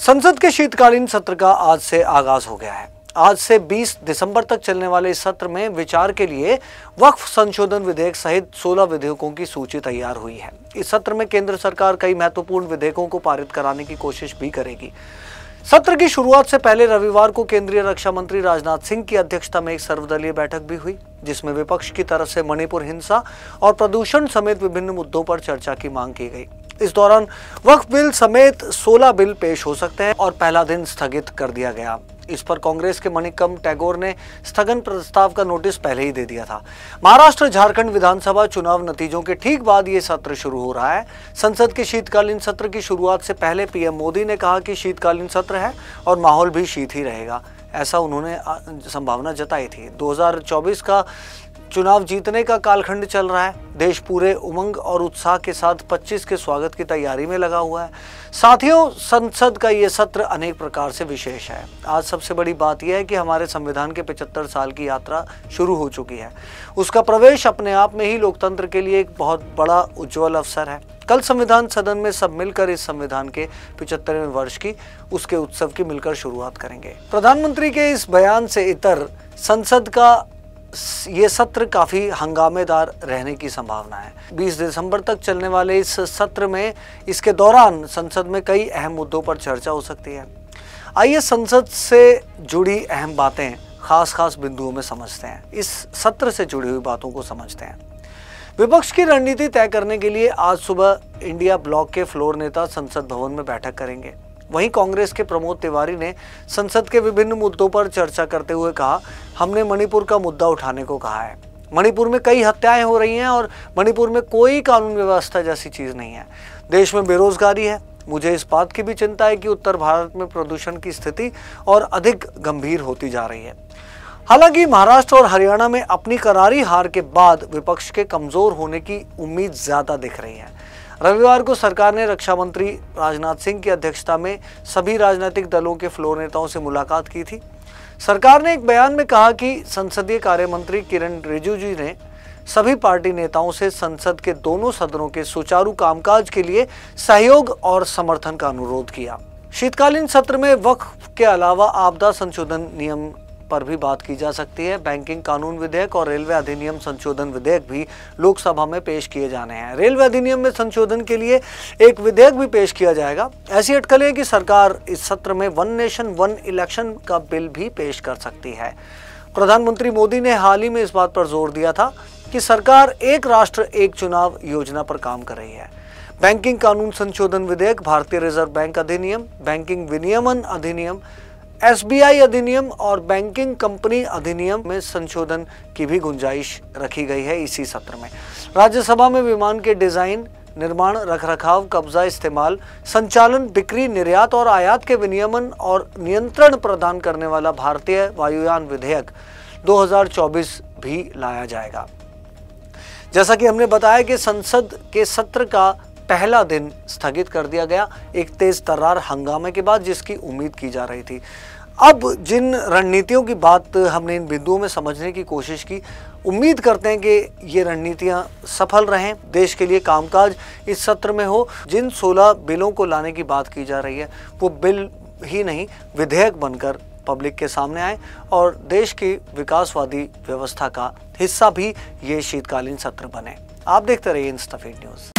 संसद के शीतकालीन सत्र का आज से आगाज हो गया है। आज से 20 दिसंबर तक चलने वाले इस सत्र में विचार के लिए वक्फ संशोधन विधेयक सहित 16 विधेयकों की सूची तैयार हुई है। इस सत्र में केंद्र सरकार कई महत्वपूर्ण विधेयकों को पारित कराने की कोशिश भी करेगी। सत्र की शुरुआत से पहले रविवार को केंद्रीय रक्षा मंत्री राजनाथ सिंह की अध्यक्षता में एक सर्वदलीय बैठक भी हुई, जिसमें विपक्ष की तरफ से मणिपुर हिंसा और प्रदूषण समेत विभिन्न मुद्दों पर चर्चा की मांग की गई। इस दौरान वक्फ बिल समेत 16 बिल पेश हो सकते हैं और पहला दिन स्थगित कर दिया गया। इस पर कांग्रेस के मणिकम टैगोर ने स्थगन प्रस्ताव का नोटिस पहले ही दे दिया था। महाराष्ट्र झारखंड विधानसभा चुनाव नतीजों के ठीक बाद ये सत्र शुरू हो रहा है। संसद के शीतकालीन सत्र की शुरुआत से पहले पीएम मोदी ने कहा कि शीतकालीन सत्र है और माहौल भी शीत ही रहेगा, ऐसा उन्होंने संभावना जताई थी। 2024 का चुनाव जीतने का कालखंड चल रहा है। देश पूरे उमंग और उत्साह के साथ 25 के स्वागत की तैयारी में लगा हुआ है। साथियों, संसद का ये सत्र अनेक प्रकार से विशेष है। आज सबसे बड़ी बात यह है कि हमारे संविधान के 75 साल की यात्रा शुरू हो चुकी है। उसका प्रवेश अपने आप में ही लोकतंत्र के लिए एक बहुत बड़ा उज्जवल अवसर है। कल संविधान सदन में सब मिलकर इस संविधान के 75वें वर्ष की उसके उत्सव की मिलकर शुरुआत करेंगे। प्रधानमंत्री के इस बयान से इतर संसद का ये सत्र काफी हंगामेदार रहने की संभावना है। 20 दिसंबर तक चलने वाले इस सत्र में इसके दौरान संसद में कई अहम मुद्दों पर चर्चा हो सकती है। आइए संसद से जुड़ी अहम बातें खास बिंदुओं में समझते हैं। इस सत्र से जुड़ी हुई बातों को समझते हैं। विपक्ष की रणनीति तय करने के लिए आज सुबह इंडिया ब्लॉक के फ्लोर नेता संसद भवन में बैठक करेंगे। वहीं कांग्रेस के प्रमोद तिवारी ने संसद के विभिन्न मुद्दों पर चर्चा करते हुए कहा, हमने मणिपुर का मुद्दा उठाने को कहा है। मणिपुर में कई हत्याएं हो रही हैं और मणिपुर में कोई कानून व्यवस्था जैसी चीज नहीं है। देश में बेरोजगारी है। मुझे इस बात की भी चिंता है कि उत्तर भारत में प्रदूषण की स्थिति और अधिक गंभीर होती जा रही है। हालांकि महाराष्ट्र और हरियाणा में अपनी करारी हार के बाद विपक्ष के कमजोर होने की उम्मीद ज्यादा दिख रही है। रविवार को सरकार ने रक्षा मंत्री राजनाथ सिंह की अध्यक्षता में सभी राजनीतिक दलों के फ्लोर नेताओं से मुलाकात की थी। सरकार ने एक बयान में कहा कि संसदीय कार्य मंत्री किरण रिजिजू ने सभी पार्टी नेताओं से संसद के दोनों सदनों के सुचारू कामकाज के लिए सहयोग और समर्थन का अनुरोध किया। शीतकालीन सत्र में वक्फ के अलावा आपदा संशोधन नियम पर भी बात की जा सकती है। बैंकिंग कानून विधेयक और रेलवे अधिनियम संशोधन विधेयक भी लोकसभा में पेश किए जाने हैं। रेलवे अधिनियम में संशोधन के लिए एक विधेयक भी पेश किया जाएगा। ऐसी अटकलें है कि सरकार इस सत्र में वन नेशन वन इलेक्शन का बिल भी पेश कर सकती है। प्रधानमंत्री मोदी ने हाल ही में इस बात पर जोर दिया था कि सरकार एक राष्ट्र एक चुनाव योजना पर काम कर रही है। बैंकिंग कानून संशोधन विधेयक, भारतीय रिजर्व बैंक अधिनियम, बैंकिंग विनियमन अधिनियम, एसबीआई अधिनियम और बैंकिंग कंपनी अधिनियम में संशोधन की भी गुंजाइश रखी गई है। इसी सत्र में राज्यसभा में विमान के डिजाइन, निर्माण, रखरखाव, कब्जा, इस्तेमाल, संचालन, बिक्री, निर्यात और आयात के विनियमन और नियंत्रण प्रदान करने वाला भारतीय वायुयान विधेयक 2024 भी लाया जाएगा। जैसा कि हमने बताया कि संसद के सत्र का पहला दिन स्थगित कर दिया गया एक तेज तर्रार हंगामे के बाद, जिसकी उम्मीद की जा रही थी। अब जिन रणनीतियों की बात हमने इन बिंदुओं में समझने की कोशिश की, उम्मीद करते हैं कि ये रणनीतियां सफल रहें, देश के लिए कामकाज इस सत्र में हो। जिन 16 बिलों को लाने की बात की जा रही है वो बिल ही नहीं, विधेयक बनकर पब्लिक के सामने आए और देश की विकासवादी व्यवस्था का हिस्सा भी ये शीतकालीन सत्र बने। आप देखते रहिए इंस्टाफीड न्यूज़।